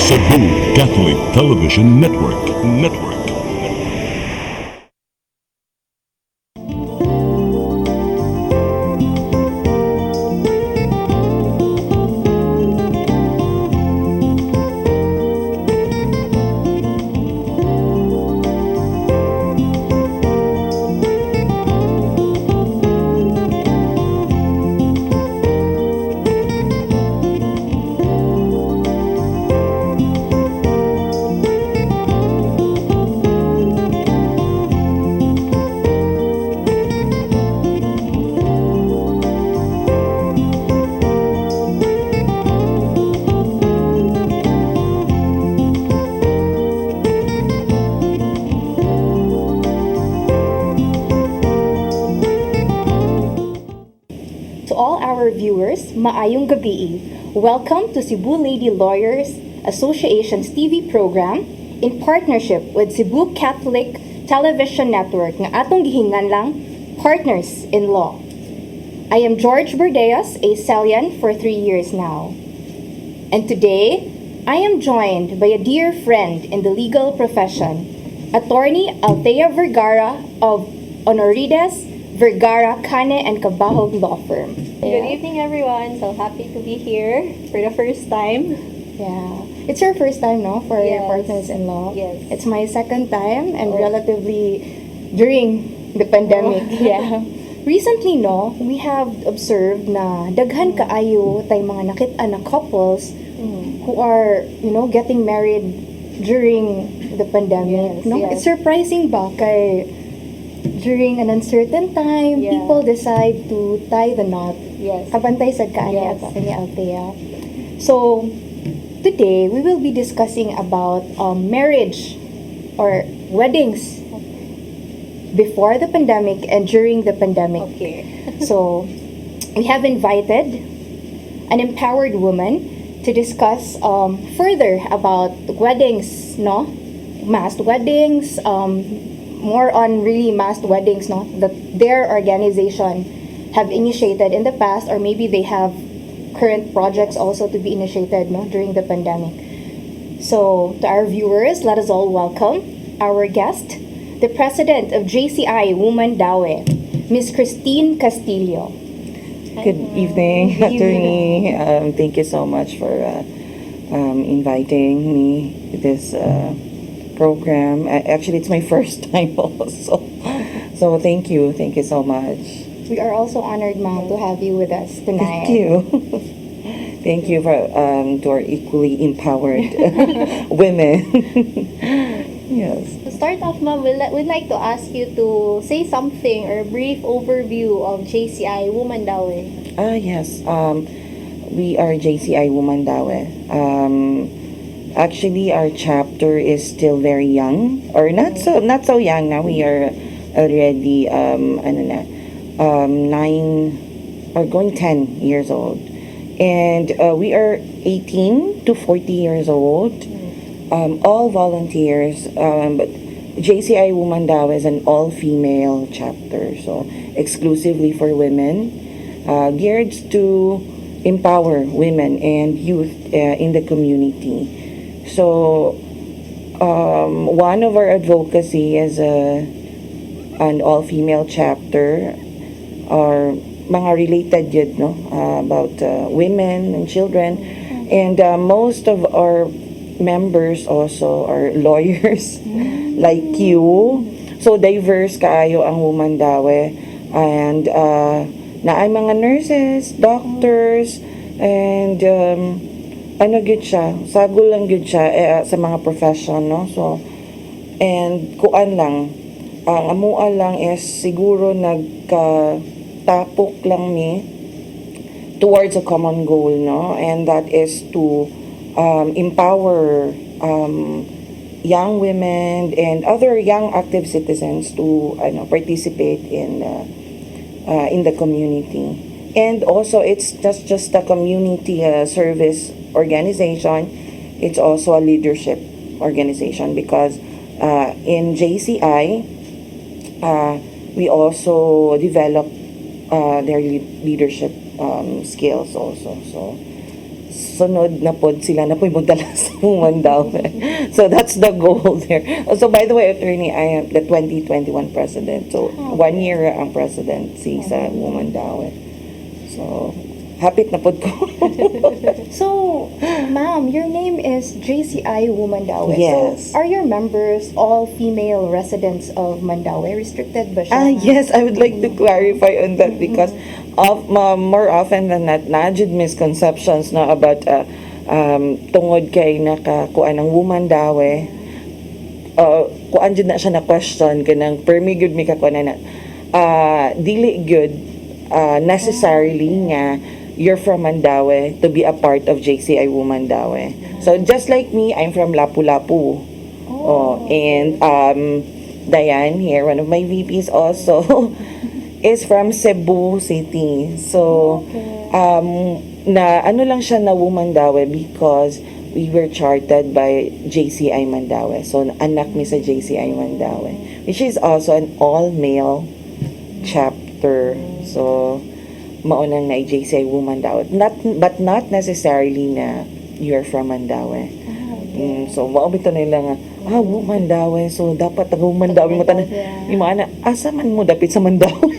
Cebu Catholic Television Network. Viewers, maayong gabi. Welcome to Cebu Lady Lawyers Association's TV program in partnership with Cebu Catholic Television Network nga atong gihingan lang Partners in Law. I am George Burdeos, a CELLian for 3 years now. And today, I am joined by a dear friend in the legal profession, Attorney Althea Vergara of Honorides Vergara, Cane and Cabahog Law Firm. Good evening, everyone. So happy to be here for the first time. Yeah. It's your first time, no? For Yes. Partners in Law? Yes. It's my second time and relatively during the pandemic. Yeah. Recently, no, we have observed na daghan kaayo tay mga nakita na couples who are, getting married during the pandemic. Yes, no? yes. It's surprising ba kay during an uncertain time, Yeah. people decide to tie the knot. Yes. Kabantay sad ka Yes. ni Althea. So, today, we will be discussing about marriage or weddings before the pandemic and during the pandemic. Okay. So, we have invited an empowered woman to discuss further about weddings, no? Mass weddings, more on really mass weddings, no? That their organization have initiated in the past, or maybe they have current projects also to be initiated, no, during the pandemic. So, to our viewers, let us all welcome our guest, the president of JCI Womandaue, Miss Kristine Castillo. Good evening, Good Attorney. Thank you so much for inviting me to this program. Actually, it's my first time also. So thank you so much. We are also honored, ma'am, to have you with us tonight. Thank you. Thank you for to our equally empowered women. Yes. To start off, ma'am, we'd like to ask you to say something or a brief overview of JCI Womandaue. Yes. We are JCI Womandaue. Actually, our chapter is still very young, or not so young now. We are already 9 or going 10 years old, and we are 18 to 40 years old. All volunteers, but JCI Womandaue is an all-female chapter, so exclusively for women, geared to empower women and youth in the community. So, one of our advocacy is an all-female chapter, or mga related yun, no, about women and children. And most of our members also are lawyers, like you. So, diverse kaayo ang Womandaue. And naay mga nurses, doctors, and gyud siya, sagol lang gyud siya sa mga profession, no? So, and kuan lang, ang amua lang is siguro nagkatapok lang mi towards a common goal, no? And that is to empower young women and other young active citizens to participate in the community. And also, it's just a community service organization. It's also a leadership organization, because in JCI, we also develop their leadership skills also. sunod na pod sila na po'y magdala sa Womandaue. So that's the goal there. So by the way, attorney, I am the 2021 president. So 1 year ang presidency sa Womandaue. So hapit na pod ko. So, ma'am, your name is JCI Womandaue. Yes. So, are your members all female residents of Mandaue? Restricted ba siya? Yes, I would like to clarify on that because more often than not, na-jud misconceptions na about tungod kay nakakuan ng Womandaue. Kuan jud na siya na question kanang permi good mi kakuan na dili good necessarily nga you're from Mandaue to be a part of JCI Womandaue. So just like me, I'm from Lapu-Lapu. And Diane here, one of my VPs also, is from Cebu City. So na ano lang siya na Womandaue because we were chartered by JCI Mandaue. So anak mi sa JCI Mandaue, which is also an all-male chapter. So maunang na JCI Womandaue. But not necessarily na you're from Mandaue. So maubito nila nga, Womandaue. So dapat ang Womandaue mo tanan. Yung mga na, asa man mo dapit sa Mandaue.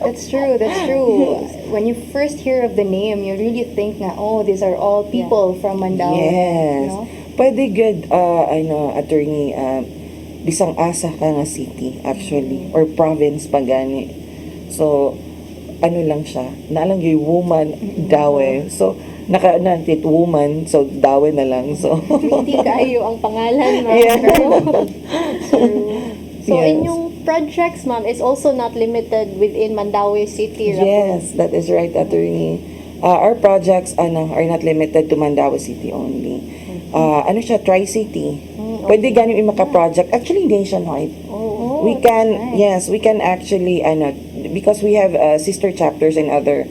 That's true, that's true. When you first hear of the name, you really think na, these are all people from Mandaue. Yes. No? Pwede good, attorney, bisang asa ka nga city, actually, or province pa gani. So, ano lang siya, naalang yung Womandaue. So, naka-nantit woman, so dawe na lang. So, Hindi kayo ang pangalan, ma'am. Yeah. So, Yes. inyong projects, ma'am, is also not limited within Mandaue City. Yes, that is right, attorney. Our projects are not limited to Mandaue City only. Ano siya, Tri-City. Pwede ganun yung maka-project. Actually, nationwide. We can, yes, we can actually, because we have sister chapters in other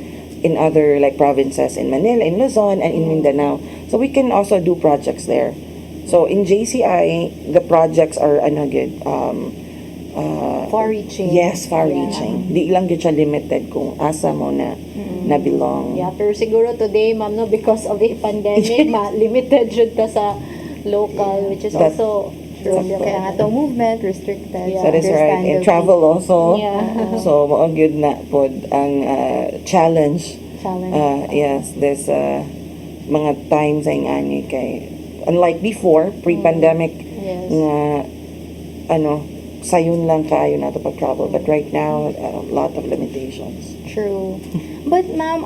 like provinces in Manila, in Luzon, and in Mindanao. So we can also do projects there. So in JCI, the projects are good. Far-reaching. Yes, far-reaching. Di lang yun siya limited kung asa mo na belong. Yeah, pero siguro today, ma'am, no, because of the pandemic, limited jud ka sa local, which is That- also true. Kaya nga itong movement, restricted. Yeah. That is right. And travel also. Yeah. So, mo good na po ang challenge. Challenge. Yes, there's mga times ay ani kay unlike before, pre-pandemic Yes. nga sayon lang kaayo na to pag-travel. But right now, a lot of limitations. True. But ma'am,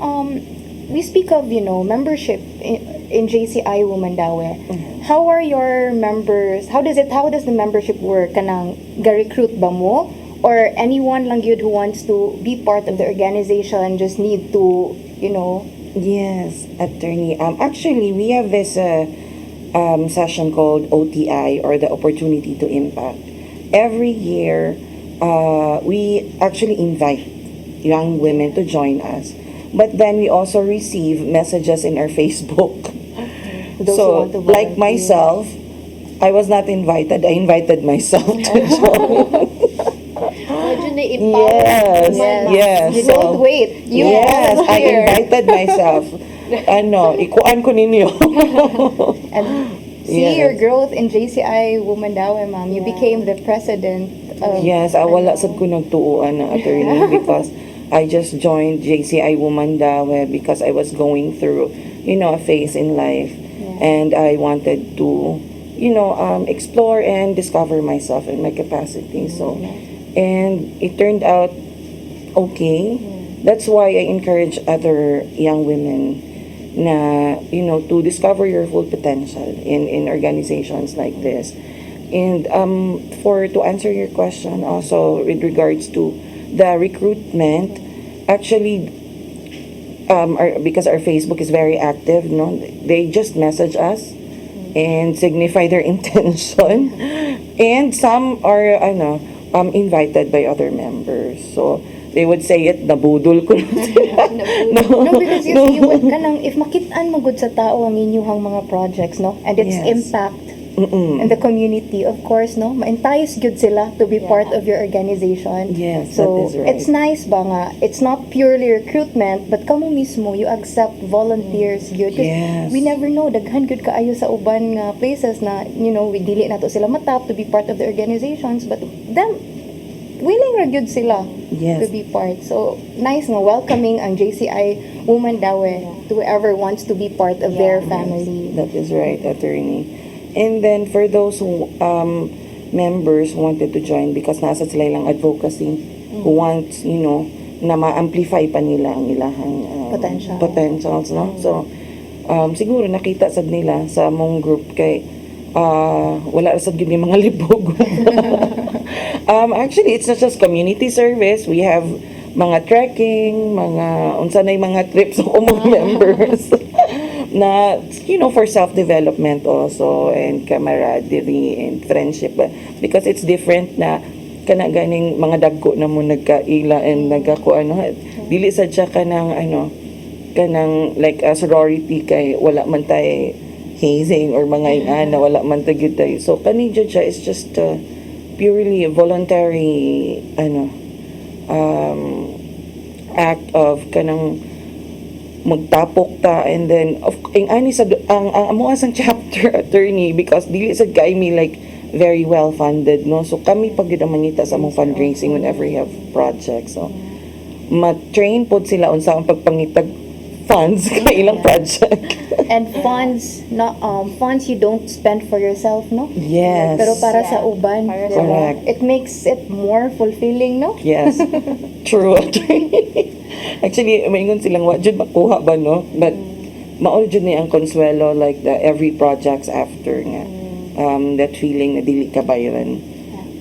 we speak of, membership in JCI Womandaue. How are your members? How does the membership work? Kanang ga-recruit ba mo? Or anyone lang yun who wants to be part of the organization just need to, Yes, attorney. Actually, we have this session called OTI, or the Opportunity to Impact. Every year, we actually invite young women to join us. But then we also receive messages in our Facebook. Those who So, want to like volunteer. myself, I was not invited. I invited myself to join. Medyo na-empower. Yes, naman, ma'am. yes. You So, don't wait. You yes, I volunteer. invited myself. Ikuan ko ninyo. And see Yes. your growth in JCI Womandaue, ma'am. You became the president of... Yes, wala sad ko nagtuuan na attorney because I just joined JCI Womandaue because I was going through, a phase in life, and I wanted to, explore and discover myself and my capacity. So, and it turned out okay. That's why I encourage other young women na, to discover your full potential in organizations like this. And to answer your question also with regards to the recruitment, actually, because our Facebook is very active, they just message us and signify their intention. And some are, invited by other members. So, they would say it, nabudol ko. No, because you would kanang if makitaan mo gud sa tao ang inyong mga projects, no? And its Yes. impact in the community, of course, no, ma-entice gyud sila to be part of your organization. Yes, so that is right. it's nice ba nga, it's not purely recruitment, but kamo mismo, you accept volunteers gyud. 'Cause Yes. we never know, daghan gyud kaayo sa uban nga places na, we dili nato sila matap to be part of the organizations, but them, willing ra gyud sila Yes. to be part. So, nice nga welcoming ang JCI Womandaue to whoever wants to be part of their family. That is right, attorney. And then for those who members who wanted to join because nasa sila ilang advocacy, who wants, na ma-amplify pa nila ang ilahang potentials, no? So, siguro nakita sad nila sa among group kay wala sad gyud yung mga libog. Actually, it's not just community service. We have mga trekking, mga unsanay mga trips sa among members na for self-development also and camaraderie and friendship because it's different na kana ganing mga dagko na mo nagkaila and dili sad siya kanang like a sorority kay wala man tay hazing or mga na wala man gyud tayo. So kani jud siya is just purely a voluntary act of kanang magtapok ta and then ang amo asang chapter attorney because dili sad kay me like very well funded, no, so kami pag gid mangita sa among fundraising whenever we have projects, so ma-train pod sila unsa ang pagpangitag funds kay ilang project. And funds, funds you don't spend for yourself, no? Yes. Pero para sa uban, Para diba? sa Correct. It makes it more fulfilling, no? Yes. True. Actually, maingon silang wa jud makuha ba, no? But maol jud ni ang konsuelo like the every projects after nga. That feeling na dili ka bayaran.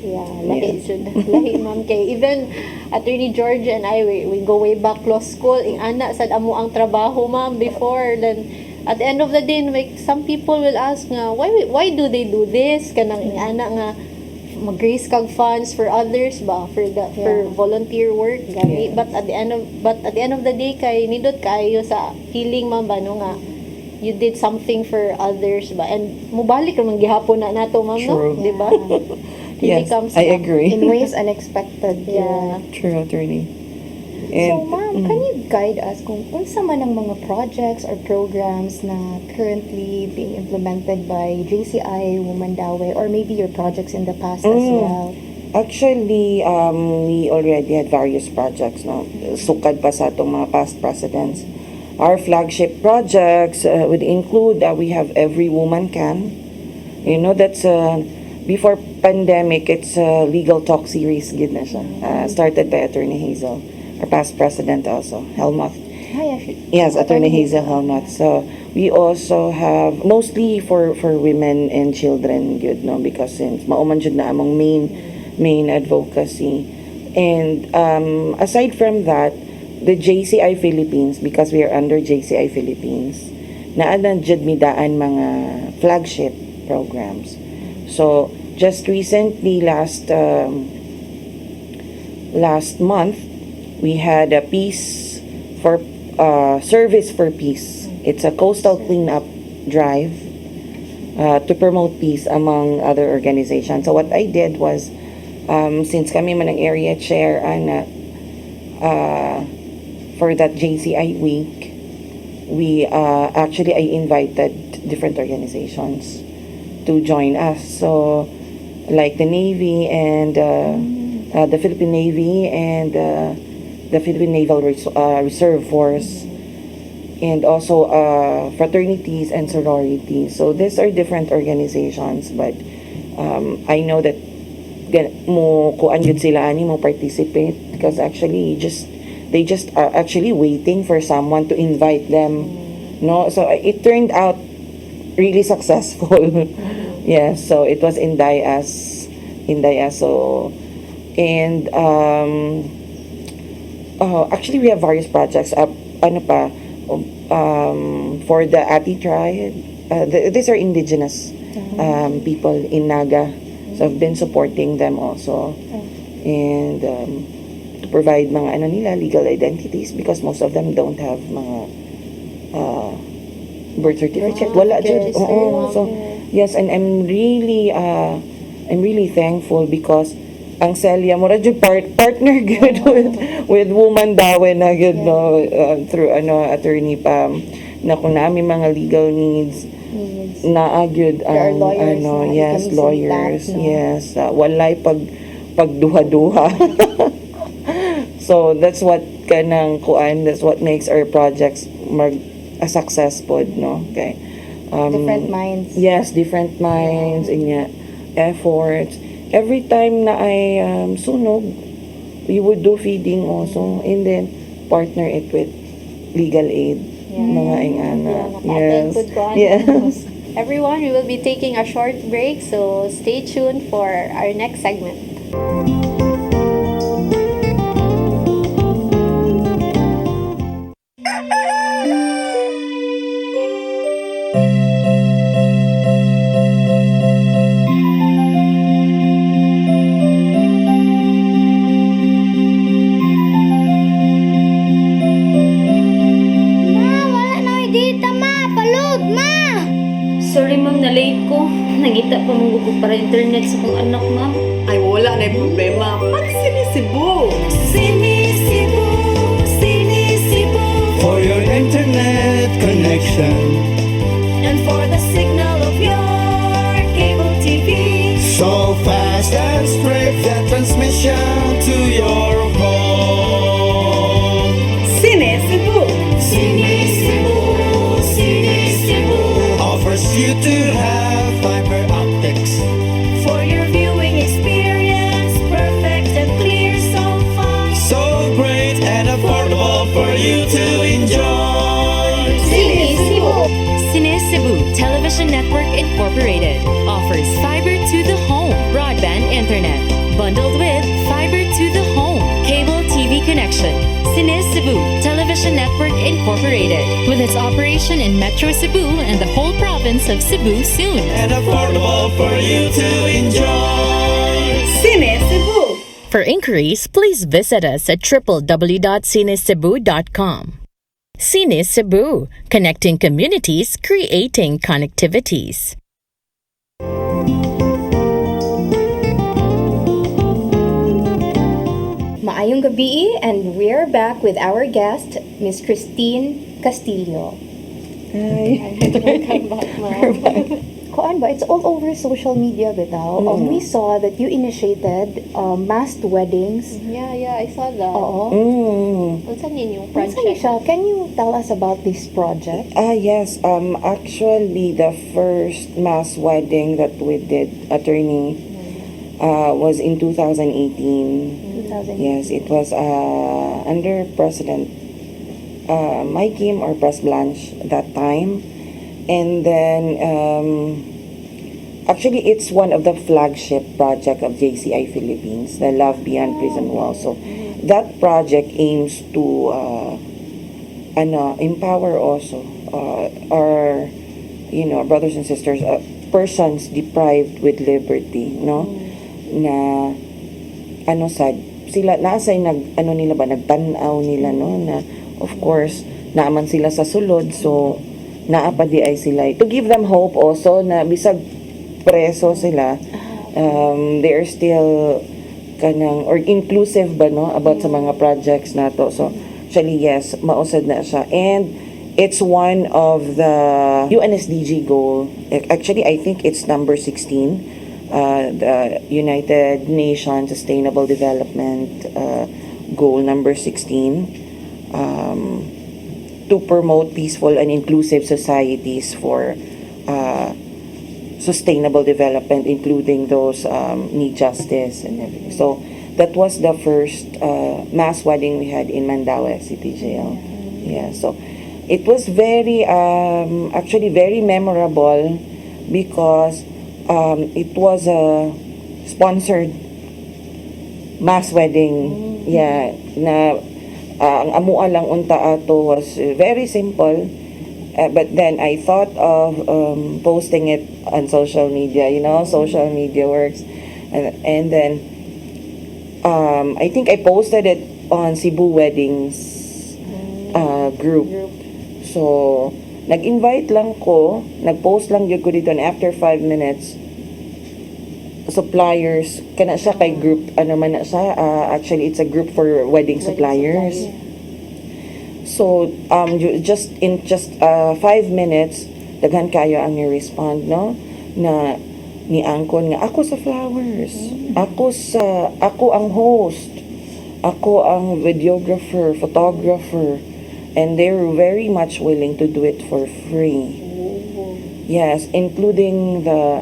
Yeah, lahi jud. Lahi ma'am kay even Attorney George and I we go way back law school ing ana sad amo ang trabaho ma'am before then at the end of the day like some people will ask nga why do they do this kanang ing ana nga mag-raise kag funds for others ba for volunteer work gani but at the end of the day kay nindot kayo sa feeling ma'am ba no nga you did something for others ba and mubalik ra man gihapon na nato ma'am True. no di ba? Yes, comes I back agree. In ways unexpected. Yeah. True, attorney. So, ma'am, can you guide us kung unsa man ang mga projects or programs na currently being implemented by JCI Womandaue or maybe your projects in the past as well? Actually, we already had various projects, no? Sukad pa sa atong mga past presidents. Our flagship projects would include that we have Every Woman Can. That's before pandemic, it's a legal talk series, gid na siya. Started by Attorney Hazel, our past president also, Helmuth. Hi, actually. Yes, Attorney Hazel Helmuth. So we also have mostly for women and children, good, no, because since mauman jud na among main advocacy. And aside from that, the JCI Philippines, because we are under JCI Philippines, naanan jud midaan mga flagship programs. So just recently last month we had a peace for service for peace. It's a coastal cleanup drive to promote peace among other organizations. So what I did was since kami man ang area chair for that JCI week, I invited different organizations to join us. So, like the Navy and the Philippine Navy and the Philippine Naval Reserve Force, and also fraternities and sororities. So these are different organizations, but I know that mo kuan yun sila ani mo participate because actually they just are actually waiting for someone to invite them, no? So it turned out really successful. Yes, so it was in Dias. So and actually we have various projects for the Atty tribe. These are indigenous people in Naga, so I've been supporting them also, and to provide mga legal identities because most of them don't have mga birth certificate. Wala dyan. So Yes, and I'm really thankful because ang CELLA mura jud partner good with Womandaue na good no through Attorney Pam na kung namin mga legal needs na good There are lawyers na you yes, can lawyers, contact, no? yes, walay pagduha-duha. So that's what that's what makes our projects a successful, no? Okay. Different minds. Yes, different minds and efforts. Every time na I sunog, we would do feeding also and then partner it with legal aid. Mga ingana. Yes. Yes. Everyone, we will be taking a short break, so stay tuned for our next segment. Sorry ma'am, na-late ko. Nangita pa mong ko para internet sa kong anak ma'am. Ay, wala na yung problema. Pag sinisibo. For your internet connection and for the signal of your cable TV. so fast and straight that transmission to your home. Sine Cebu. Cebu Offers you to have fiber optics. for your viewing experience, perfect and clear, so fun. So great and affordable for you to enjoy. Cine Cebu Television Network Incorporated offers fiber to the home broadband internet bundled with fiber to the home cable TV connection. Cine Cebu Television Network Incorporated with its operation in Metro Cebu and the whole province of Cebu soon. And affordable for you to enjoy. Sine Cebu. For inquiries, please visit us at www.cinecebu.com. Cine Cebu, connecting communities, creating connectivities. Maayong gabi, and we're back with our guest, Miss Kristine Castillo. Welcome back, ma'am. Koan ba? It's all over social media bitaw. We saw that you initiated masked weddings. Yeah, I saw that. Oo. What's an inyong Unsa ni project? siya? Can you tell us about this project? Yes, actually the first mass wedding that we did, attorney, was in 2018. 2000. Yes, it was under President Mike Kim or Pres Blanche that time. And then, actually, it's one of the flagship project of JCI Philippines, the Love Beyond Prison Walls. So, that project aims to empower also our, brothers and sisters, persons deprived with liberty, no? Na, sila, naasay nagtanaw nila, no? Na, of course, naaman sila sa sulod, so, naapadi ay sila to give them hope also na bisag preso sila they are still kanang or inclusive ba no about sa mga projects nato. So actually yes, mausad na siya, and it's one of the UNSDG goal. Actually I think it's number 16, the United Nations Sustainable Development goal number 16, to promote peaceful and inclusive societies for sustainable development, including those need justice and everything. So that was the first mass wedding we had in Womandaue City Jail. Yeah, so it was very actually very memorable because it was a sponsored mass wedding. Yeah, na ang amua lang unta ato was very simple, but then I thought of posting it on social media. Social media works, and then I think I posted it on Cebu Weddings group. So nag-invite lang ko, nag-post lang jud ko dito, and after 5 minutes, suppliers, kana siya kay group, ano man na siya, actually it's a group for wedding suppliers. So, just 5 minutes, daghan kayo ang ni-respond, no? Na niangkon nga, ako sa flowers, ako ang host, ako ang videographer, photographer, and they're very much willing to do it for free. Yes, including the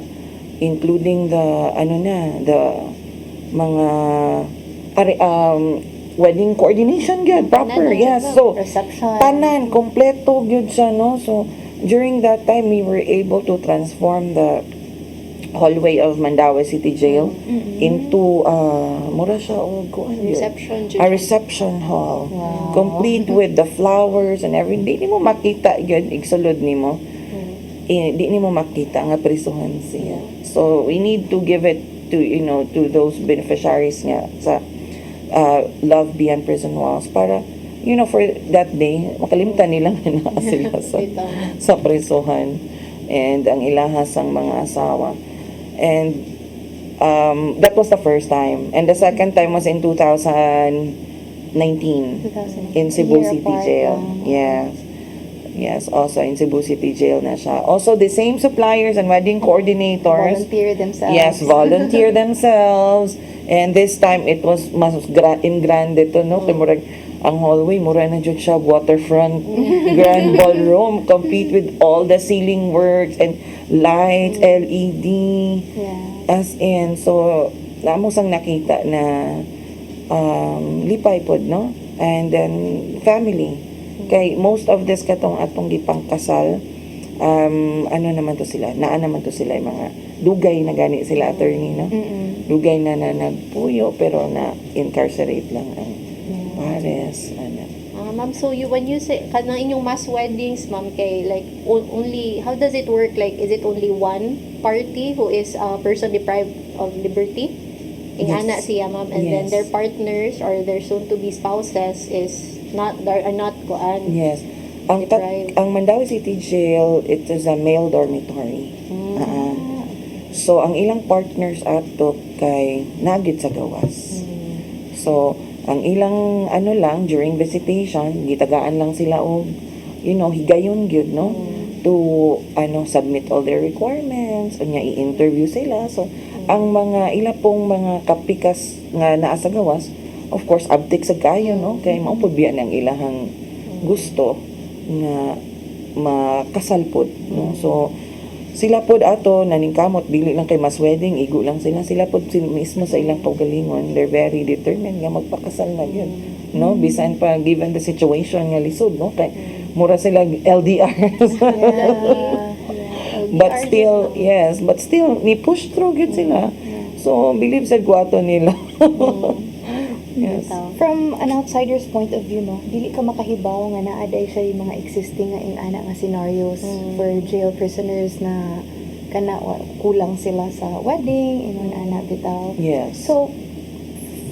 the mga wedding coordination gyud proper. Yes, so Reception. tanan kompleto gyud siya, no? So during that time we were able to transform the hallway of Womandaue City Jail into mura siya og kuan yun? A reception hall. Complete with the flowers and everything. Di mo makita yun, igsulod nimo. Di nimo makita nga prisuhan siya. So we need to give it to to those beneficiaries nga sa Love Beyond Prison Walls para for that day makalimtan nila na sila sa prisuhan and ang ilahasang mga asawa. And that was the first time, and the second time was in 2019 in Cebu City Jail. Yes, also in Cebu City Jail na siya. Also the same suppliers and wedding coordinators volunteer themselves, and this time it was mas in grande to, no? Kay murag ang hallway mura na jud siya waterfront grand ballroom, complete with all the ceiling works and lights, LED, as in, so namo sang nakita na lipay pod, no? And then family, kay most of this katong atong gipang kasal, ano naman to sila, naa naman to sila yung mga dugay na gani sila, attorney, no? Dugay na nagpuyo pero na incarcerate lang ang pares, Ma'am, so when you say kanang inyong mass weddings, ma'am, kay like only, how does it work? Like, is it only one party who is a person deprived of liberty? Ingana siya, ma'am, and then their partners or their soon-to-be spouses are not kuan. Yes. Ang Womandaue City Jail, it is a male dormitory. So ang ilang partners ato kay nagit sa gawas. So ang ilang lang during visitation, gitagaan lang sila og higayon gyud, no? To submit all their requirements, unya i-interview sila. So ang mga ila pong mga kapikas nga naa sa gawas, of course abtik sa kayo, no? Kay mao pud biya ang ilahang gusto nga makasal pod, no? So sila pod ato naningkamot dili lang kay mas wedding, igo lang sila pod mismo sa ilang kaugalingon, they're very determined nga magpakasal na yun, no? Bisan pa given the situation nga lisod, no? Kay mura sila LDR. but still ni push through gid sila. So believe sa gwato nila. Yes. From an outsider's point of view, no, dili ka makahibaw nga naaday siya yung mga existing nga ingana nga scenarios for jail prisoners na kulang sila sa wedding, ingon ana bitaw. Yes. So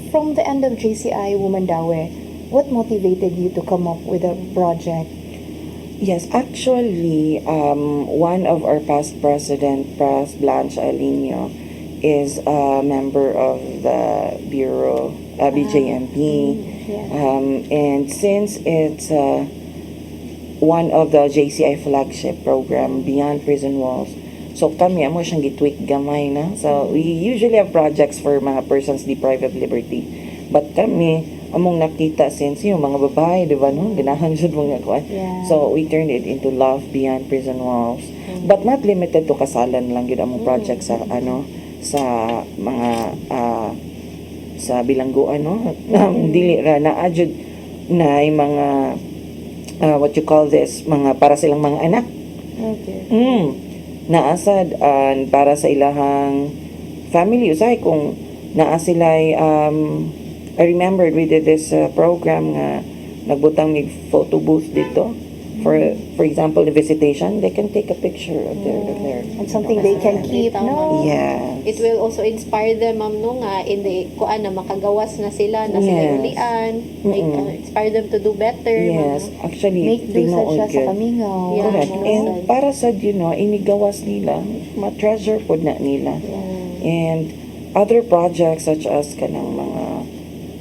from the end of JCI Womandaue, what motivated you to come up with a project? Yes, actually, one of our past president, Pras Blanche Alinio, is a member of the Bureau, BJMP. And since it's one of the JCI flagship program, Beyond Prison Walls, so kami, amo siyang gitweak gamay na. So we usually have projects for mga persons deprived of liberty. But kami, among nakita since yung mga babae, di ba, no? Ganahan siya mga kuwan. So we turned it into Love Beyond Prison Walls. But not limited to kasalan lang yun among project sa sa mga sa bilangguan, no? Dili ra na adjud na yung mga what you call this, mga para silang mga anak. Naasad para sa ilahang family usay kung naa sila'y I remembered we did this program nga nagbutang mig photo booth dito For example, the visitation, they can take a picture of their And something they can keep, no? Yes. It will also inspire them, ma'am, no nga, in the, kuan na makagawas na sila, na sila Yes. ulian, make, inspire them to do better, Yes, ma'am. actually, Make do tinuod sad siya sa yun. kamingaw. Yeah. Correct. Ano, And sad. para sa, inigawas nila, ma-treasure po na nila. And other projects such as kanang mga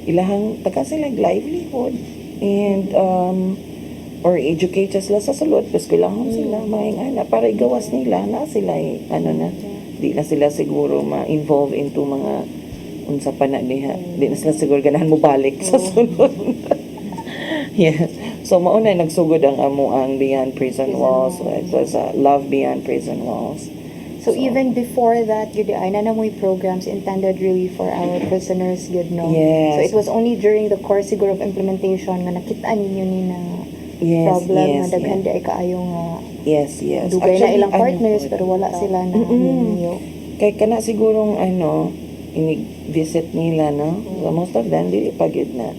ilahang taga sila livelihood and or educate sila sa sulod paskilahon sila maingana para igawas nila na sila di na sila siguro ma-involve into mga unsa pa na diha di na sila siguro ganahan mo balik sa sunod. Yeah. So mauna nagsugod ang amo ang Beyond Prison Walls. So it was Love Beyond Prison Walls. So even before that, yun ay nanamoy programs intended really for our prisoners, good no? Yes. So it was only during the course siguro of implementation nga nakita ninyo ni na problem nga daghan ay kaayo nga Yes. dugay na ilang ano partners po, pero wala sila na ninyo. kay kana sigurong ini-visit nila, no? So most of them, dili pa gyud na.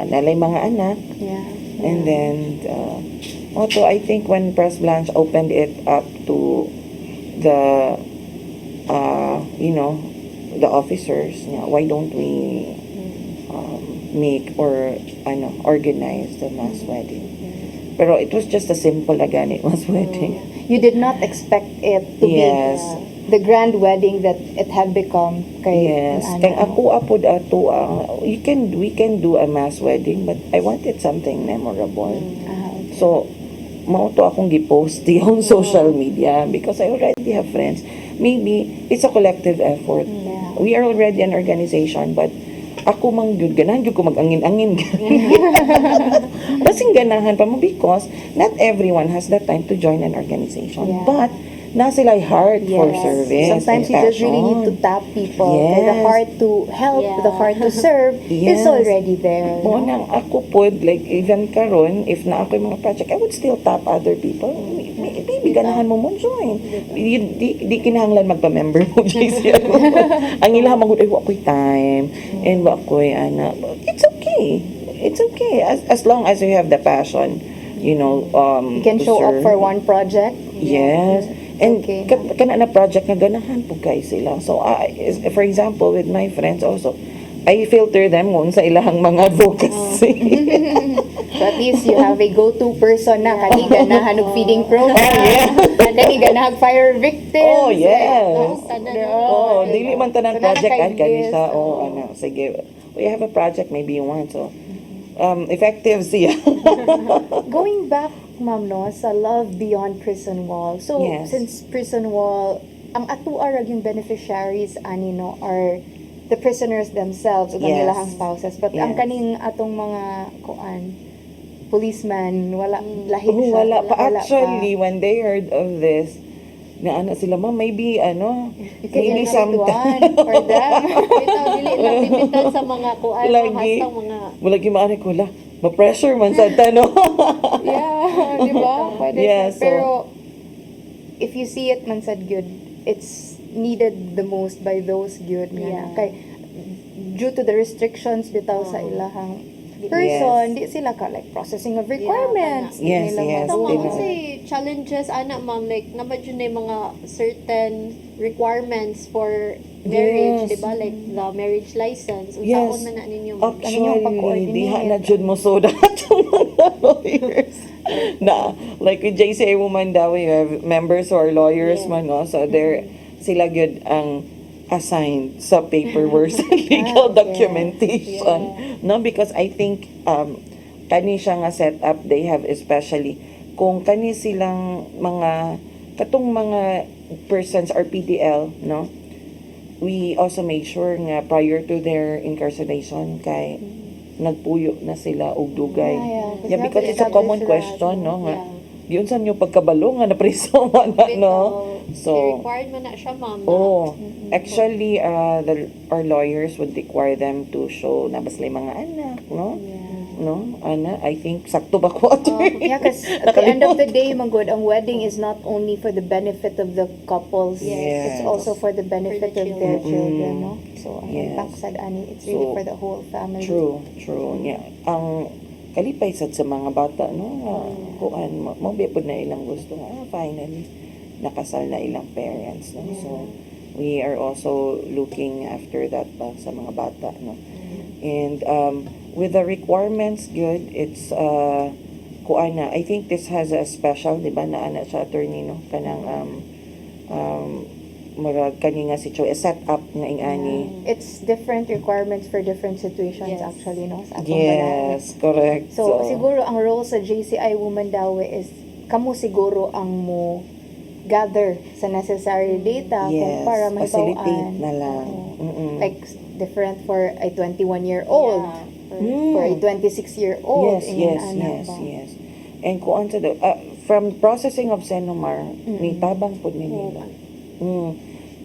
Nalay mga anak. Yeah. And then, also, I think when Press Blanche opened it up to the, the officers, why don't we make or organize the mass wedding? Pero it was just a simple agani mass wedding. You did not expect it to Yes. be the grand wedding that it had become. Kay Yes. ano, Kay ako apod ato, we can do a mass wedding, but I wanted something memorable. So, mao to akong gipost on social media because I already have friends. Maybe it's a collective effort. Yeah. We are already an organization, but ako mang gyud ganahan gyud ko mag-angin-angin. Basing ganahan pa mo because not everyone has the time to join an organization. Yeah. But na sila heart for Yes. service. Sometimes and you just really need to passion. tap people. Kaya the Yes. heart to help, Yeah. the heart to serve is Yes. already there. Mo nang ako pod, like even karon, if na ako yung mga project, I would still tap other people. Maybe ganahan mo join. Di kinahanglan magpa-member mo JC. Ang ilang magud ay wa ko'y time and wa ko'y ana. It's okay. It's okay as long as you have the passion, You can to show up serve. for one project. Yes. And Okay. kana na project nga ganahan po kay sila. So for example with my friends also, I filter them kung sa ilahang mga advocacy. So at least you have a go-to person na kani ganahan og feeding program. Kani ganahan fire victims. Oh, yes. Oh, Dili man tanan So, project nakaka-yes. kanisa. Sige. We have a project maybe you want. So effective siya. Going back, ma'am, no, sa Love Beyond Prison Wall. So, Yes. since Prison Wall, ang atuarag yung beneficiaries, ani, no, are the prisoners themselves, o Yes. nilang spouses. But ang Yes. kaning atong mga, policeman, wala, lahig Oh, siya. wala pa. Wala Actually, when they heard of this, na sila, ma'am, maybe, You can maybe invite some one for them. Bitaw, dili lang limited sa mga kuan, Lagi. hastang mga Lagi maari ko la. Ma-pressure man sa tanong. Yeah, di ba? Pwede Yeah, siya. Pero, if you see it man sad good, it's needed the most by those good nga Yeah. na. Kay, due to the restrictions bitaw sa ilahang person, di sila ka like processing of requirements. Di Yes, nila yes. So, ma- ma'am, kasi challenges, ma'am, like, nabad yun na yung mga certain requirements for marriage, Yes. di ba? Like, the marriage license. Yes. Unsaon man na ninyo, ma'am? ninyong Actually, pag-coordinate? diha na jud mo so that yung mga lawyers. Na, like with JCA Womandaue, you have members who are lawyers Yeah. man, no? So, sila gyud ang assigned sa paperwork, sa legal okay. documentation. No, because I think, kani siya nga setup, they have especially, kung kani silang katong mga persons or PDL, no? We also make sure nga prior to their incarceration kay nagpuyo na sila og dugay. Yeah, Because it's a common question, no? Nga, Yeah. yun sa nyo pagkabalo nga napriso man na, no? So, required man na siya, ma'am. na- oh, actually, our lawyers would require them to show na ba sila yung mga anak, no? No? Ana, I think, sakto ba ko? Yeah, because at the end of the day, Magod, ang wedding is not only for the benefit of the couples, Yes. it's also for the benefit For the of their children. children, no? So, ang Yes. impact sa ani, it's really So, for the whole family. True. Yeah. kalipay sad sa mga bata, no? Kuan mo bipod na ilang gusto. Finally nakasal na ilang parents, no? So we are also looking after that pa sa mga bata, no? And with the requirements, good, it's kuan na. I think this has a special, di ba, na ana siya attorney, no? Kanang murag kani nga situation set up nga ingani. It's different requirements for different situations actually, no? Sa atong Yes, correct. So, siguro ang role sa JCI Womandaue is kamo siguro ang mo gather sa necessary data kung para facilitate mahibawaan. na lang. Like different for a 21-year-old, for a 26-year-old. Yes. And kuan sa from processing of Senomar, may tabang po nila.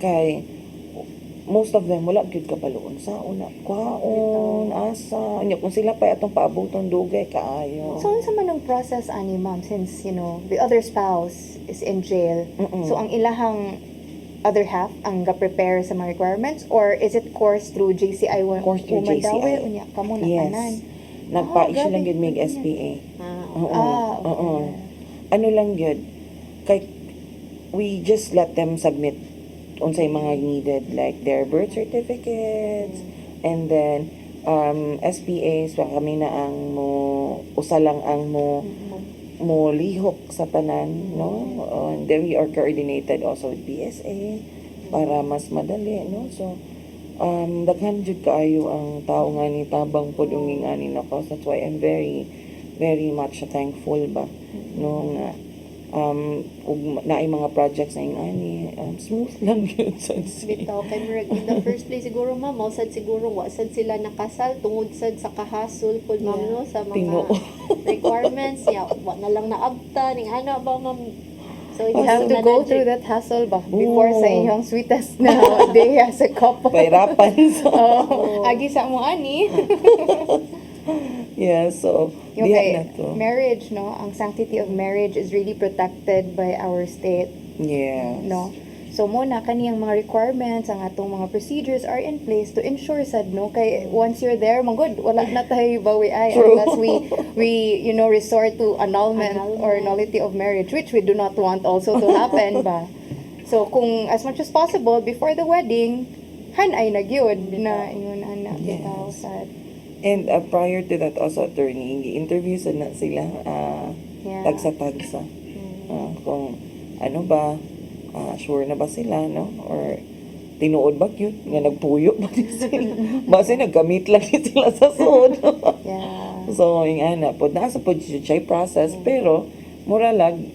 Kay most of them wala gyud kabaloon sa una kwaon asa nya kung sila pa atong paabuton dugay kaayo. So unsa man ang process ani ma'am, since you know the other spouse is in jail, so ang ilahang other half ang ga-prepare sa mga requirements, or is it course through JCI Womandaue unya kamo na tanan? Nagpa-issue lang gyud mig SPA. Ano lang gyud kay we just let them submit unsay mga needed, like their birth certificates, and then SPAs pa kami na ang mo usa lang ang mo lihok sa tanan, no? And then we are coordinated also with PSA para mas madali, no? So daghan jud kaayo ang tao nga ni tabang pud unging ani nako. That's why I'm very very much thankful ba, no, nga kung naay mga projects na ingani, smooth lang yun sa Bitaw kay murag in the first place siguro ma'am, sad siguro wa sad sila nakasal tungod sad sa kahasol pud ma'am, no, sa mga requirements wa na lang naabta ning ana ba ma'am. So You have to go through that hassle ba before sa inyong sweetest na day as a couple. Pahirapan. Agi sa mo ani. Yeah, so Okay, marriage, no? Ang sanctity of marriage is really protected by our state. Yes. No? So muna kaniyang mga requirements, ang atong mga procedures are in place to ensure sad, no, kay once you're there, magud wala na tayo bawi ay unless we you know resort to annulment or nullity of marriage, which we do not want also to happen ba. So kung as much as possible before the wedding, hanay na gyud na ingon ana bitaw sad. And prior to that also, attorney, i-interview na sila tagsa-tagsa. Kung ano ba, sure na ba sila, no? Or tinuod ba cute? Nga nagpuyo ba sila? Base nagkamit lang sila sa sud. So, yung ana po, nasa po siya process, pero mura lang,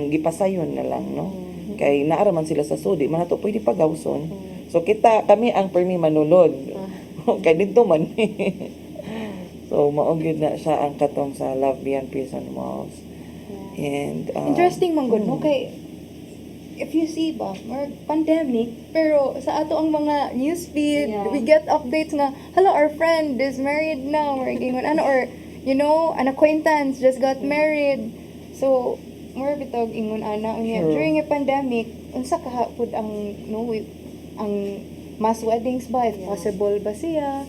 gipasayon na lang, no? Kay naaraman sila sa sud, man nato pwede pagawson. So, kami ang permi manulod. Kay dito man. So, maugid na siya ang katong sa Love Beyond Prison Walls. And interesting man gud, no? Kay if you see ba, more pandemic, pero sa ato ang mga newsfeed, we get updates nga, hello, our friend is married now, or gingon ano, or you know, an acquaintance just got married. So, more bitog ingon ana unya during a pandemic, unsa ka pud ang no ang mass weddings ba, if possible ba siya?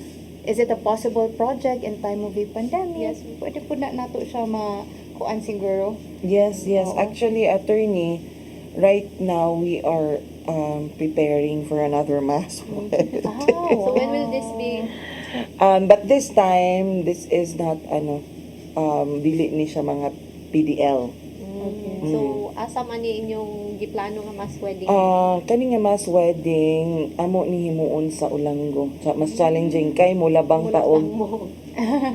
Is it a possible project in time of a pandemic? Yes. Pwede po na nato siya makuan siguro. Yes. Actually, attorney, right now we are preparing for another mass wedding. So when will this be? But this time, this is not dili ni siya mga PDL. So asa man ni inyong giplano nga mass wedding? Kani nga mass wedding amo ni himuon sa Ulanggo. Mas challenging kay mulabang taon.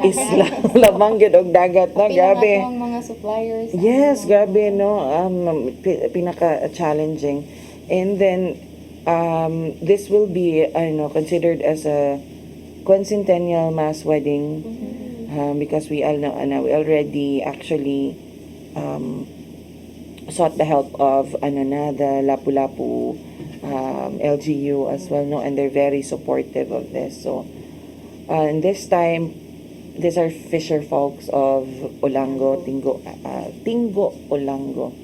Isla, labang gid og dagat, no, grabe. Ang mga suppliers. Yes, grabe, no. Pinaka challenging. And then this will be considered as a quincentennial mass wedding because we already actually sought the help of the Lapu-Lapu LGU as well, no, and they're very supportive of this. So and this time these are fisher folks of Olango, Tingo Olango.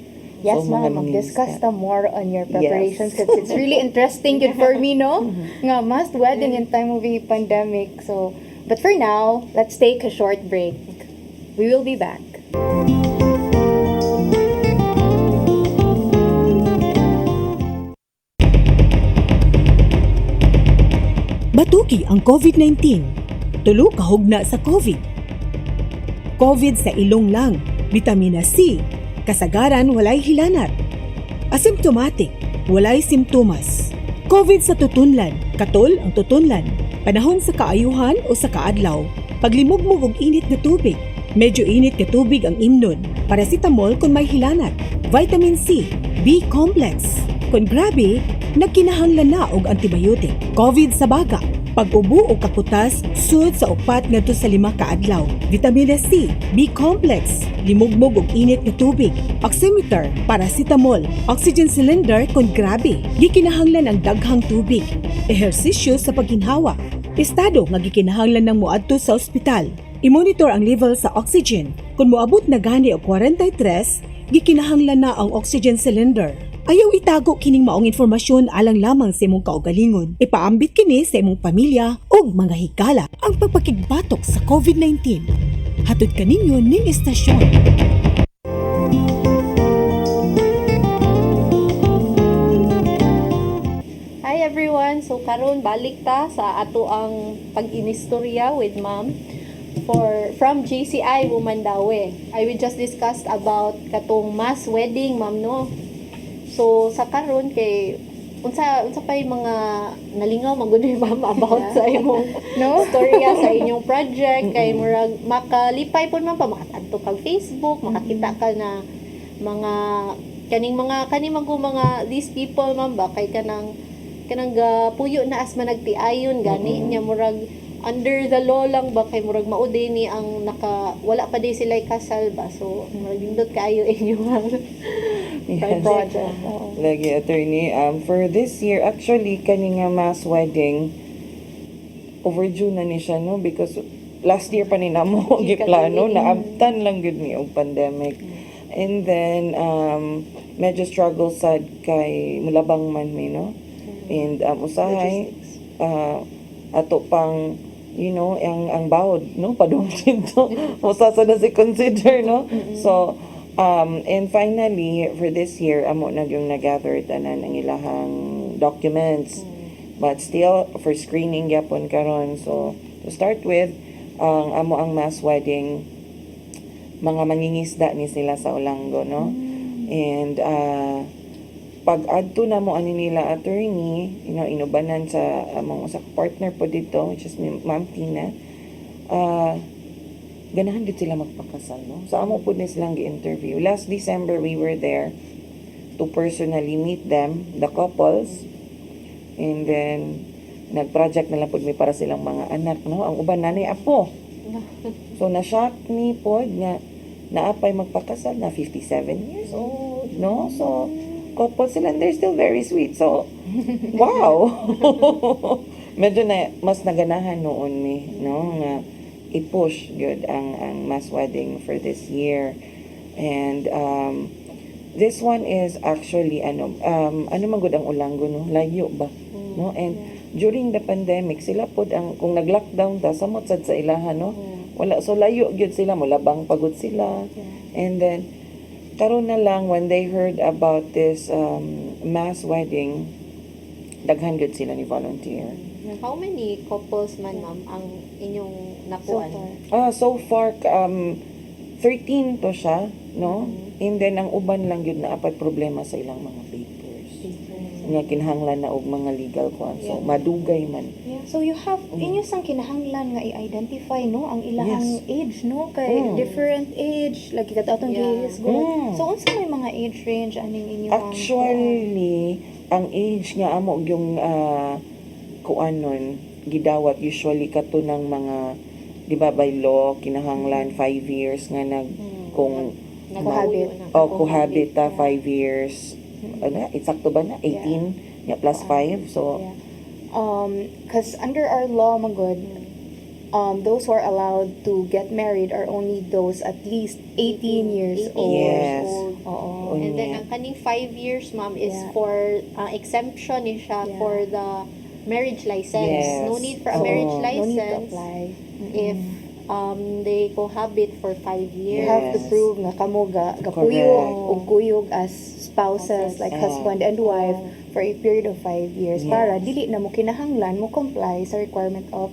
Yes, So, ma'am. Discuss more on your preparations because it's really interesting good for me, no? Nga, mass wedding in time of a pandemic. So, but for now, let's take a short break. We will be back. Batuki ang COVID-19. Tulo kahugna sa COVID. COVID sa ilong lang, vitamina C, kasagaran walay hilanat. Asymptomatic, walay simptomas. COVID sa tutunlan, katol ang tutunlan. Panahon sa kaayuhan o sa kaadlaw. Paglimugmug og init na tubig. Medyo init na tubig ang imnon. Paracetamol kung may hilanat. Vitamin C, B-complex. Kung grabe, nagkinahanglan na og antibiotic. COVID sa baga. Pag-ubo o kaputas, sud sa upat ngadto sa 5 ka adlaw. Vitamina C, B-complex, limugmog og init na tubig, oximeter, paracetamol, oxygen cylinder kung grabe. Gikinahanglan ang daghang tubig, ehersisyo sa pagginhawa, estado nga gikinahanglan ng moadto sa ospital. I-monitor ang level sa oxygen. Kung moabot na gani og 43, gikinahanglan na ang oxygen cylinder. Ayaw itago kining maong informasyon alang lamang sa imong kaugalingon. Ipaambit kini sa imong pamilya ug mga higala ang pagpakigbatok sa COVID-19. Hatod kaninyo ning istasyon. Hi everyone! So karon balik ta sa ato ang pag-inistorya with ma'am from GCI Womandaue. I will just discuss about katong mass wedding ma'am no. So sa karon kay unsa pa yung mga nalingaw magud ni ma'am about sa imong no storya sa inyong project kay murag makalipay pud man pa makadto kag Facebook, makakita ka na mga kaning mga these people ma'am ba kay kanang puyo na as managtiayon gani nya murag under the law lang ba kay murag mao ni ang wala pa di sila kasal ba so murag indot kaayo inyo Yes. project. Lagi attorney, for this year actually kani nga mass wedding overdue na ni siya no because last year pa ni namo giplano naabtan lang gud ni og pandemic. And then medyo struggle sad kay mulabang man mi no. And usahay ato pang ang bawod no padungkid to usa sa na si consider no. So and finally, for this year, amo na yung nag-gather tanan ang ilahang documents. But still, for screening yapon karon. So, to start with, amo ang mass wedding, mga mangingisda ni sila sa Ulango, no? And pag adto na mo ani nila attorney, inubanan sa among usa ka partner po dito, which is Ma'am Tina, ganahan gid sila magpakasal no sa amo pud ni silang gi-interview last December. We were there to personally meet them, the couples, and then nag-project na lang pud mi para silang mga anak no ang uban nanay apo. So na-shock mi pod nga naapay magpakasal na 57 years old no. So couple sila and they're still very sweet, so wow. Medyo na mas naganahan noon mi no nga i-push good ang mass wedding for this year. And this one is actually ano man gud ang Ulango no layo ba no. And during the pandemic sila pod ang kung nag-lockdown ta samot sad sa ilaha no wala so layo gyud sila mulabang pagod sila. And then karon na lang when they heard about this mass wedding daghan gyud sila ni volunteer. How many couples man ma'am ang inyong nakuan? So far 13 to siya, no? And then ang uban lang yun na apat problema sa ilang mga papers. Nga kinahanglan na og mga legal kuan. So madugay man. Yeah. So you have inyo sang kinahanglan nga i-identify no ang ilahang age no kay different age lagi katong case go. So unsa may mga age range aning inyo actually ang age nga amo yung kuanon gidawat usually kato ng mga di ba by law kinahanglan 5 years nga kung cohabit 5 years eksakto ba na 18 plus 5 so cuz under our law magod those who are allowed to get married are only those at least 18 years old. Yes. And then ang kaning 5 years ma'am is for exemption ni siya for the marriage license. Yes. No need for a marriage license. No need to apply. If they cohabit for 5 You years. have to Yes. prove nga kamo gakuyog Correct. o kuyog as spouses, like Ah. husband and wife, for a period of 5 years Yes. para dili na mo kinahanglan mo comply sa requirement of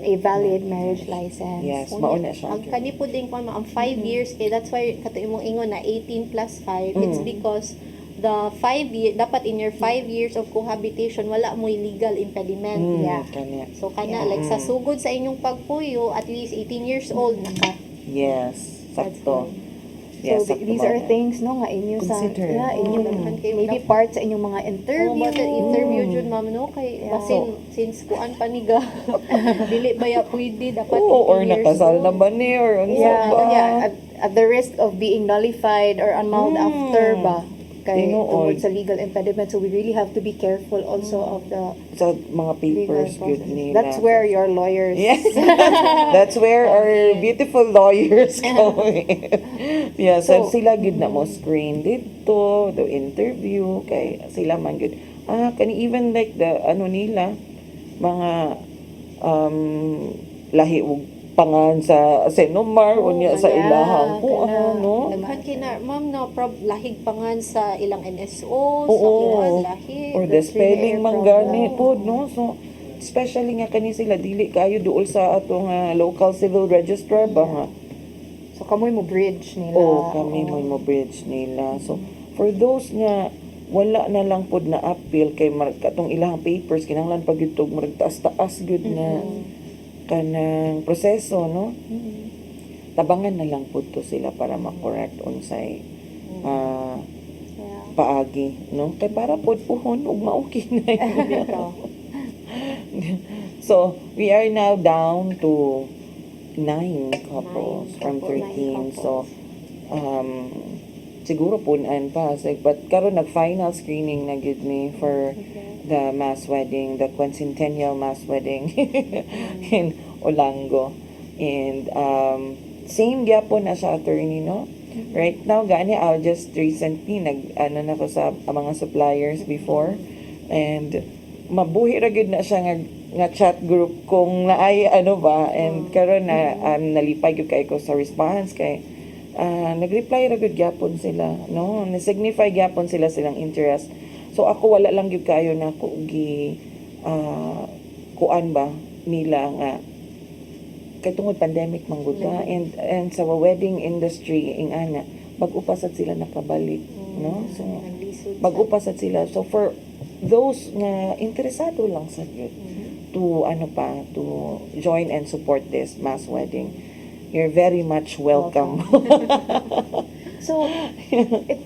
a valid marriage license. Yes, Unya, mauna siya. ang kanipod din ko ang 5 years kay that's why kato imong ingon na 18 plus 5 it's because the 5 year dapat in your 5 years of cohabitation wala mo legal impediment. Yeah. Kanya. So kana like sa sugod sa inyong pagpuyo at least 18 years old naka. Yes, That's sakto. good. Yes, So these are things no nga inyo sa Consider. inyong Daghan kayo maybe part sa inyong mga interview. But interview jud ma'am no kay Yeah. basin since kuan paniga dili ba ya pwede dapat Oo, or 18 years nakasal na old. ba ni or unsa Yeah, ba? yeah, at the risk of being nullified or annulled after ba kay Tinuod. towards sa legal impediment, so we really have to be careful also of the Sa mga legal papers good process. nila. That's where your lawyers Yes. That's where our beautiful lawyers come in. Yeah, so, So, sila good na mo screen dito, the interview, kay sila man good. Kani even like the ano nila, mga lahi ug pangan sa Senomar unya sa yeah, ilahang ko kana. no. Daghan kina ma'am no lahig pangan sa ilang NSO sa Oo. kuan lahig. Or the That's really spelling a man problem. gani po, no? So, especially nga kani sila, dili kayo duol sa atong local civil registrar ba nga? so kamoy mo bridge nila. O, kami mo bridge nila. So, for those nga, wala na lang pod na appeal kay katong ilang papers, kinahanglan pag itog, taas-taas good na kanang proseso, no? Tabangan na lang pod to sila para ma-correct unsay paagi, no? Kay para pod puhon ug maukay na yun. So, we are now down to 9 couples from 13. So, siguro punan pa. But karon nag-final screening na gid ni for the mass wedding, the quincentennial mass wedding in Olango. And same gyapon na siya, attorney, no? Right now, gani, I just recently na ko sa mga suppliers before. And mabuhi ra gid na siya nga chat group kung naay ano ba, and karon na nalipay gyud kay ko sa response kay nag-reply ra gud gyapon sila, no, na-signify gyapon sila silang interest. So ako wala lang gyud kayo na ko gi kuan ba nila nga kay tungod pandemic man gud ka, and sa wedding industry ing ana mag-upasad sila nakabalik, no, so mag-upasad sila. So for those nga interesado lang sa gyud to to join and support this mass wedding, you're very much welcome. So,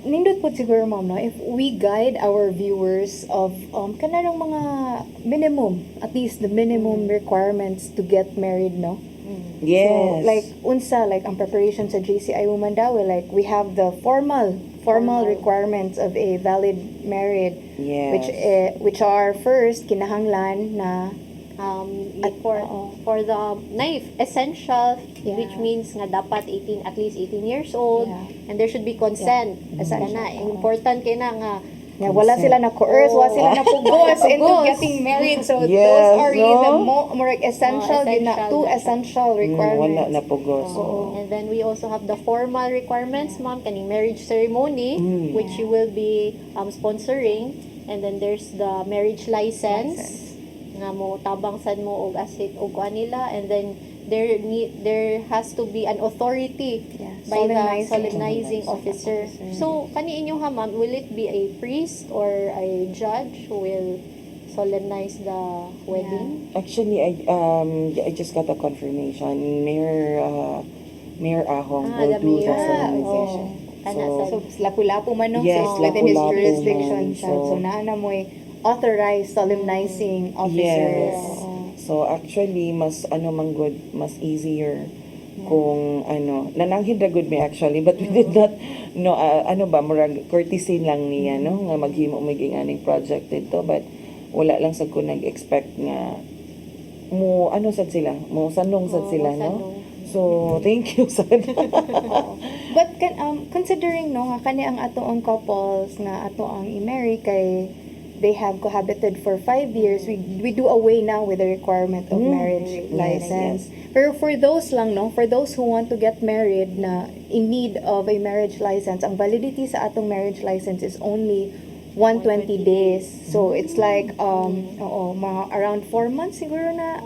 nindot po siguro ma'am, no, if we guide our viewers of kanang mga minimum, at least the minimum requirements to get married, no? Yes. So, like, unsa, like, ang preparation sa JCI Womandaue, like, we have the formal requirements of a valid marriage, Yes. which are first, kinahanglan na, for the knife essential, Yeah. which means nga dapat at least 18 years old, Yeah. and there should be consent. Essential. Kana important kay na nga wala sila na coerce, wala sila na pugos into Pugos. getting married. So, Yes, those are really the no? more essential, yun na, essential two na siya. essential Wala requirements. na pugos. And then we also have the formal requirements, ma'am, kaning marriage ceremony, which you will be sponsoring. And then there's the marriage license, nga mo tabang sad mo og asit og kuan nila. And then there has to be an authority by the solemnizing officer. So kani inyo ha, ma'am, will it be a priest or a judge who will solemnize the wedding? Actually, I just got a confirmation. Mayor Ahong will the do the mayor. solemnization. So, lapu-lapu man, no? Yes, So, within his lapu-lapu jurisdiction man. siya. So, naana mo authorized solemnizing officers. Yes. So actually mas man good, mas easier kung nananghid ra good me actually, but we did not murag courtesy lang niya, no, nga maghimo maging aning project dito, but wala lang sad ko nag-expect nga mo sad sila, mo sanong sad sila, no. So thank you sad. But considering, no, nga kani ang ato ang couples nga ato ang i-marry kay they have cohabited for 5 years, we do away now with the requirement of marriage license. Pero for those lang, no, for those who want to get married na in need of a marriage license, ang validity sa atong marriage license is only 120 days. So it's like mga around 4 months siguro na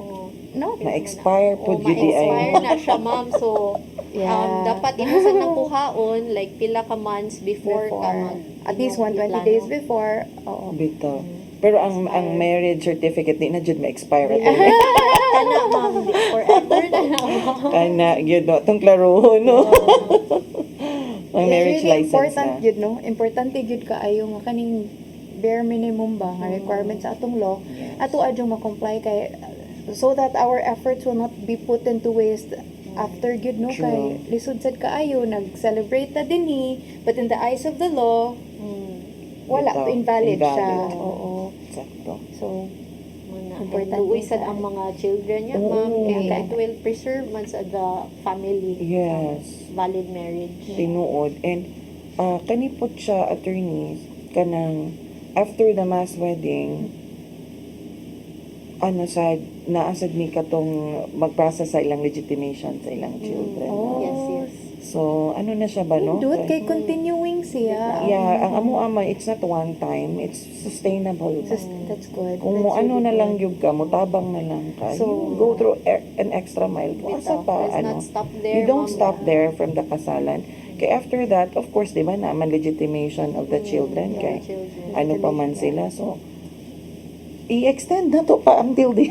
no? Ma-expire po ma-expire na siya, ma'am. So, Yeah. dapat imusan ng kuhaon, like, pila ka months before ka mag... At least 120 days before. Oo. Bitaw. Pero ang marriage certificate di na jud ma-expire at Kana, ma'am. Forever na lang, ma'am. kana gyud no tong klarohon no. Ang marriage really license important na. gyud, no? Importante gyud kaayo nga kaning bare minimum ba nga requirements sa atong law. Ato adjong ma-comply kay so that our efforts will not be put into waste after gyud, no? True. Kay lisod sad kaayo nag-celebrate na dinhi, but in the eyes of the law, wala, Bitaw. invalid siya. Invalid. Oo. Sakto. So, Important sad ang mga children niya, ma'am. Oo. Kaya it will preserve man sa the family. Yes. Valid marriage. Tinuod. And kanipot siya, attorneys, kanang after the mass wedding, naasad ni katong mag-process sa ilang legitimation sa ilang children. oh, Yes, yes. So, na siya ba, no? do it kay continuing siya. Yeah, ang amo ama, it's not one time, it's sustainable. That's good. Kung mo That's really na lang good. yung ka, mo tabang na lang ka. So, You go through an extra mile. Kung asa pa, Let's not stop there, you don't ma'am. stop there from the kasalan. Kaya after that, of course, di ba, naman legitimation of the children. Kaya ano pa man sila. So, i-extend na to pa until the...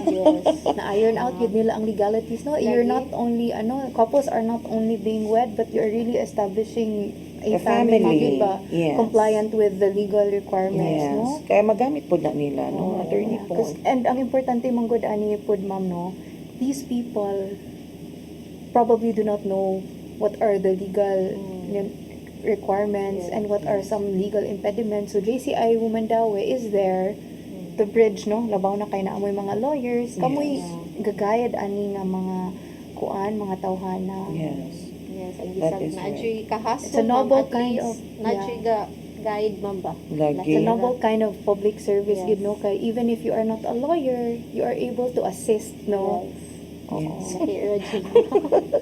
Na-iron out yun nila ang legalities, no? You're not only, couples are not only being wed, but you're really establishing a A family, diba? yes. Compliant with the legal requirements, Yes. no? Kaya magamit po na nila, no? Attorney po. And ang importante mong good ani pod, ma'am, no? These people probably do not know what are the legal requirements and what are some legal impediments. So JCI Womandaue is there the bridge, no? Labaw na kay naamoy mga lawyers, kamoy gagayad ani nga mga kuan, mga tawhana. Yes. Yes, ang That gisag is na right. adyo'y kahasol, It's a ma'am, noble at kind least, of- nadyo'y guide, ma'am ba? Lagi. It's a noble kind of public service, Yes. you know, kay even if you are not a lawyer, you are able to assist, no? Yes. Okay, Reggie.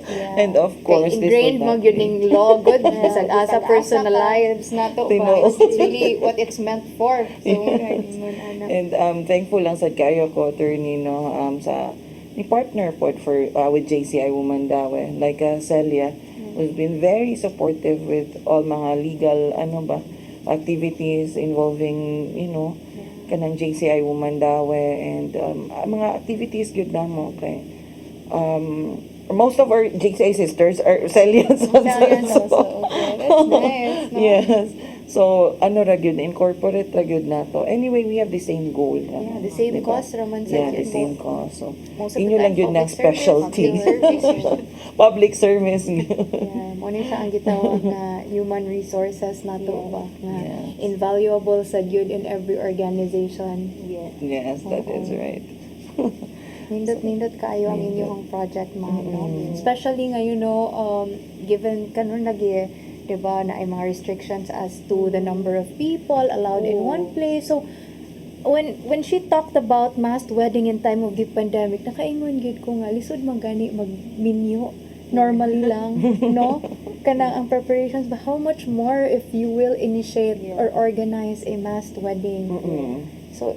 Yeah. And of course, Kay this ingrained would mo not yun be- yung law, good. Yeah, Bisag asa bisag personal asa pa. lives na to. Tinuod. It's really what it's meant for. So, And thankful lang sa kayo ko, attorney, no, sa ni partner po with JCI Womandaue, like CELLA, who's been very supportive with all mga legal, activities involving, kanang JCI Womandaue and mga activities good na mo, okay. Most of our JCI sisters are Celians also. Italians also, okay. That's nice, no? Yes. So, ra gyud, incorporate ra gyud na to. Anyway, we have the same goal. Yeah, the same diba? cause raman sa Yeah, the yun. same cause. So, Most of the inyo lang time, yun ng public specialty. service. Public service. Yeah, mo ni siya ang gitawag na human resources na to ba nga Yes. invaluable sa gyud in every organization. Yes. Yes, that is right. Nindot kaayo ang inyong project, ma'am, no? Especially ngayon, no, given kanon lagi, 'di ba, na ay mga restrictions as to the number of people allowed in one place. So when she talked about mass wedding in time of the pandemic, nakaingon gid ko nga lisod magani magminyo normally lang, no? Kanang ang preparations, but how much more if you will initiate or organize a mass wedding. So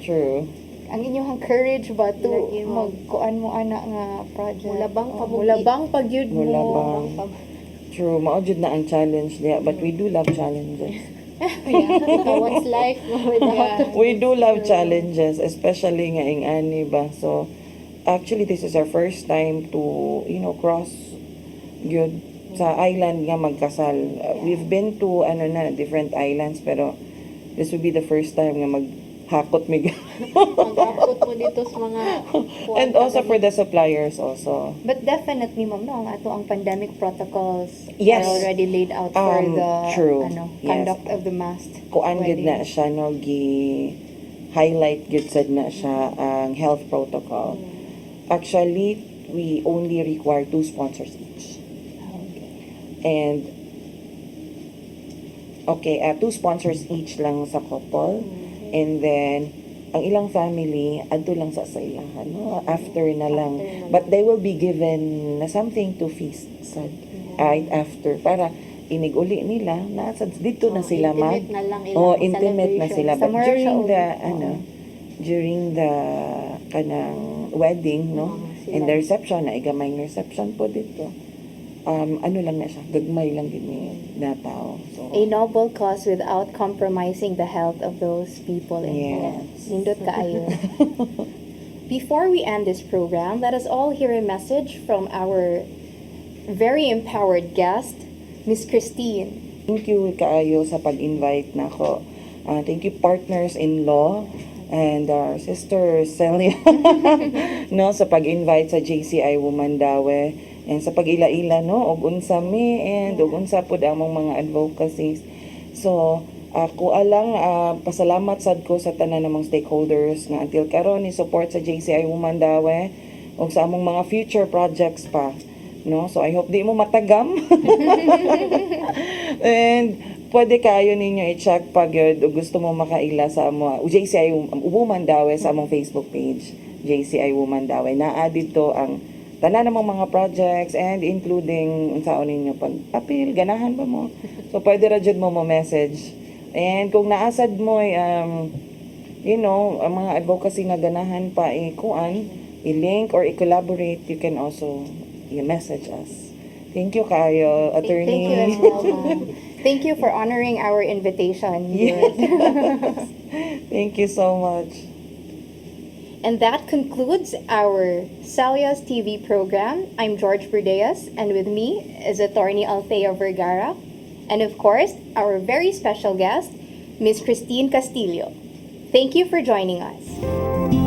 True. ang inyong courage ba to Lagi mo. magkuan mo ana nga project. Mulabang pa mo. Mulabang pagyud mo. Mulabang. True, mao jud na ang challenge diya, but we do love challenges. What's life without We do love challenges, especially nga ing ani ba. So, actually this is our first time to, cross gyud sa island nga magkasal. We've been to different islands, pero this will be the first time nga maghakot mig. mag-upload mo dito sa mga And also for the suppliers also. But definitely, ma'am, no, ang ato ang pandemic protocols Yes. are already laid out for the True. Yes. conduct of the mass Kuan gid na wedding. siya no highlight gid sad na siya ang health protocol. Actually, we only require 2 sponsors each. And 2 sponsors each lang sa couple. And then, ang ilang family, adto lang sa ilahan, no? After na lang. But they will be given na something to feast sa right after para inig-uli nila na dito na sila intimate na lang ilang intimate na sila. But Somewhere during siya the uli. during the kanang wedding, no? Sila. And the reception, na igamay ng reception po dito. Ano lang na siya, gagmay lang gini na tao. So, A noble cause without compromising the health of those people involved. Yes. Nindot kaayo. Before we end this program, let us all hear a message from our very empowered guest, Miss Kristine. Thank you kaayo sa pag-invite nako. Thank you partners-in-law and our sister CELLA no sa pag-invite sa JCI Womandaue and sa pag-ila-ila no og unsa mi and og unsa pud among mga advocacies. So ako alang pasalamat sad ko sa tanan namong stakeholders nga until karon ni support sa JCI Womandaue og sa among mga future projects pa. No, so I hope di mo matagam. And pwede kayo ninyo i-check pag gusto mo makaila sa amo JCI Womandaue sa among Facebook page, JCI Womandaue. Naa dito ang tanan namang mga projects and including unsaon ninyo pag appeal, ganahan ba mo? So pwede ra jud mo message. And kung naasad mo you know, ang mga advocacy nga ganahan pa i-kuan, i-link or i-collaborate, you can also message us. Thank you kayo, attorney. Thank you as well, ma'am. Thank you for honoring our invitation. Yes. Thank you so much. And that concludes our CELLA's TV program. I'm George Burdeos, and with me is Atty. Althea Vergara, and of course, our very special guest, Miss Kristine Castillo. Thank you for joining us.